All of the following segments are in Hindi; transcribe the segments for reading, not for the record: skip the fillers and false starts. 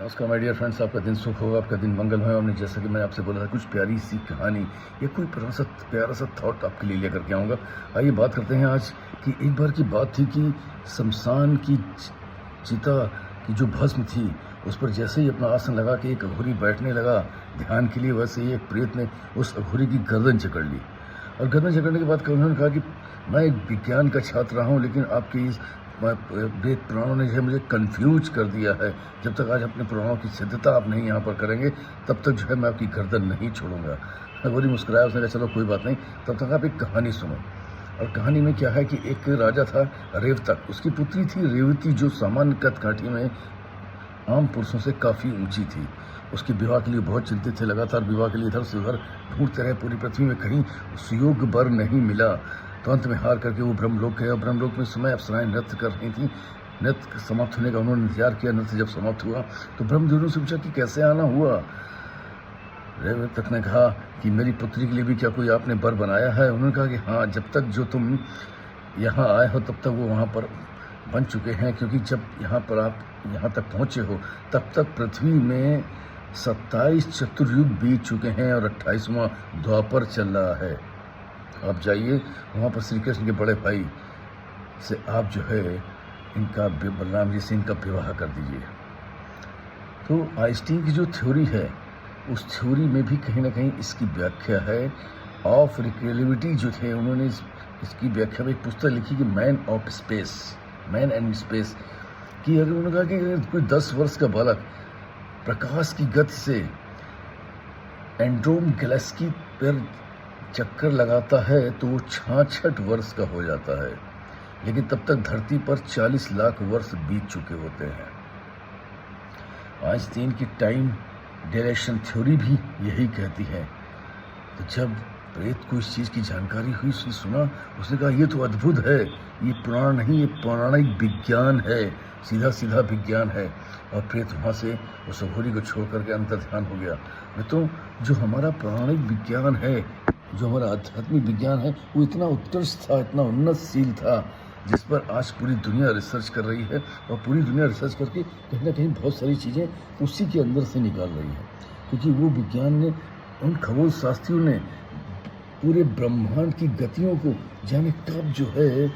नमस्कार माय डियर फ्रेंड्स, आपका दिन सुख होगा, आपका दिन मंगलमय हो। हमने जैसा कि मैंने आपसे बोला था, कुछ प्यारी सी कहानी या कोई प्यारा सा थॉट आपके लिए लेकर के आऊँगा। आइए बात करते हैं आज कि एक बार की बात थी कि शमशान की चिता की जो भस्म थी, उस पर जैसे ही अपना आसन लगा के एक अघोरी बैठने लगा ध्यान के लिए, वैसे ही एक प्रेत ने उस अघोरी की गर्दन जकड़ ली। और गर्दन जकड़ने के बाद उन्होंने कहा कि मैं एक विज्ञान का छात्र रहा हूँ, लेकिन आपके इस वेद पुराणों ने जो है मुझे कंफ्यूज कर दिया है। जब तक आज अपने पुराणों की सिद्धता आप नहीं यहाँ पर करेंगे, तब तक जो है मैं आपकी गर्दन नहीं छोड़ूंगा। अघोरी मुस्कुराया, उसने कहा चलो कोई बात नहीं, तब तक आप एक कहानी सुनो। और कहानी में क्या है कि एक राजा था रेवतक, उसकी पुत्री थी रेवती, जो सामान्य कदकाठी में आम पुरुषों से काफ़ी ऊंची थी। उसके विवाह के लिए बहुत चिंतित थे, लगातार विवाह के लिए इधर से उधर ढूंढते रहे पूरी पृथ्वी में, कहीं सुयोग्य वर नहीं मिला। तो अंत में हार करके वो ब्रह्मलोक गए और ब्रह्मलोक में समय अप्सराएं नृत्य कर रही थी। नृत्य समाप्त होने का उन्होंने इंतजार किया। नृत्य जब समाप्त हुआ तो ब्रह्मदेव से पूछा कि कैसे आना हुआ। रेवतक ने कहा कि मेरी पुत्री के लिए भी क्या कोई आपने वर बनाया है। उन्होंने कहा कि हाँ, जब तक जो तुम यहाँ आए हो तब तक वो वहाँ पर बन चुके हैं, क्योंकि जब यहाँ पर आप यहाँ तक पहुँचे हो तब तक पृथ्वी में 27 चतुर्युग बीत चुके हैं और 28वां द्वापर चल रहा है। आप जाइए वहाँ पर श्री कृष्ण के बड़े भाई से आप जो है इनका, बलराम जी से इनका विवाह कर दीजिए। तो आइंस्टीन की जो थ्योरी है, उस थ्योरी में भी कहीं ना कहीं इसकी व्याख्या है। ऑफ रिलेटिविटी जो थे, उन्होंने इसकी व्याख्या में एक पुस्तक लिखी कि man of space, man and space की। अगर उन्होंने कहा कि कोई 10 वर्ष का बालक प्रकाश की गति से एंड्रोम गैलेक्सी पर चक्कर लगाता है तो वो 66 वर्ष का हो जाता है, लेकिन तब तक धरती पर 40 लाख वर्ष बीत चुके होते हैं। आइंस्टीन की टाइम डायलेशन थ्योरी भी यही कहती है। तो जब प्रेत को इस चीज़ की जानकारी हुई, उसने सुना, उसने कहा ये तो अद्भुत है, ये पुराण नहीं, ये पौराणिक विज्ञान है, सीधा सीधा विज्ञान है। और प्रेत वहाँ से उस अघोरी को छोड़ करके अंतर ध्यान हो गया। तो जो हमारा पौराणिक विज्ञान है, जो हमारा आध्यात्मिक विज्ञान है, वो इतना उत्कृष्ट था, इतना उन्नतशील था, जिस पर आज पूरी दुनिया रिसर्च कर रही है। और पूरी दुनिया रिसर्च करके कहीं ना कहीं बहुत सारी चीज़ें उसी के अंदर से निकाल रही है, क्योंकि वो विज्ञान ने, उन खगोल शास्त्रियों ने पूरे ब्रह्मांड की गतियों को जाने कब जो है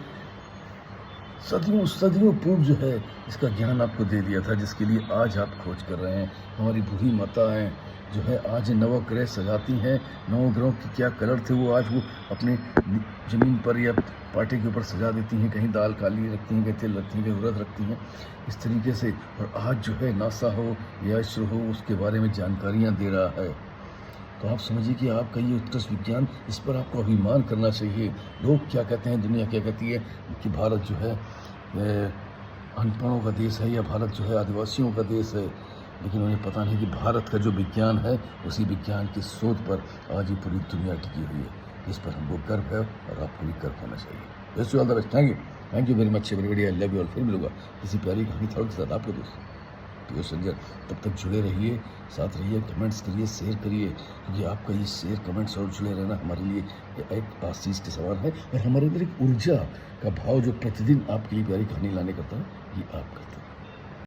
सदियों सदियों पूर्व जो है इसका ज्ञान आपको दे दिया था, जिसके लिए आज आप खोज कर रहे हैं। हमारी बूढ़ी माताएं जो है आज नवग्रह सजाती हैं, नवग्रहों के क्या कलर थे वो आज वो अपने ज़मीन पर या पार्टी के ऊपर सजा देती हैं। कहीं दाल काली रखती हैं, कहीं तिल रखती हैं, कहीं उड़द रखती हैं, इस तरीके से। और आज जो है नासा हो या इसरो हो, उसके बारे में जानकारियाँ दे रहा है। तो आप समझिए कि आपका ये उत्कृष्ट विज्ञान, इस पर आपको अभिमान करना चाहिए। लोग क्या कहते हैं, दुनिया क्या कहती है कि भारत जो है अनपढ़ों का देश है, या भारत जो है आदिवासियों का देश है, लेकिन उन्हें पता नहीं कि भारत का जो विज्ञान है, उसी विज्ञान की शोध पर आज ये पूरी दुनिया टिकी हुई है। इस पर हमको गर्व है और आपको भी गर्व होना चाहिए। Best all the best. Thank you very much everybody. I love you. और फिर मिलूंगा किसी प्यारी कहानी थोड़ी के साथ, आपके दोस्त प्रिय संजय। तब तक जुड़े रहिए, साथ रहिए, कमेंट्स करिए, शेयर करिए, क्योंकि आपका ये शेयर, कमेंट्स और जुड़े रहना हमारे लिए एक आशीष के सवाल है। और हमारे अंदर एक ऊर्जा का भाव जो प्रतिदिन आपके लिए प्यारी कहानी लाने करता है, ये आप करते हैं।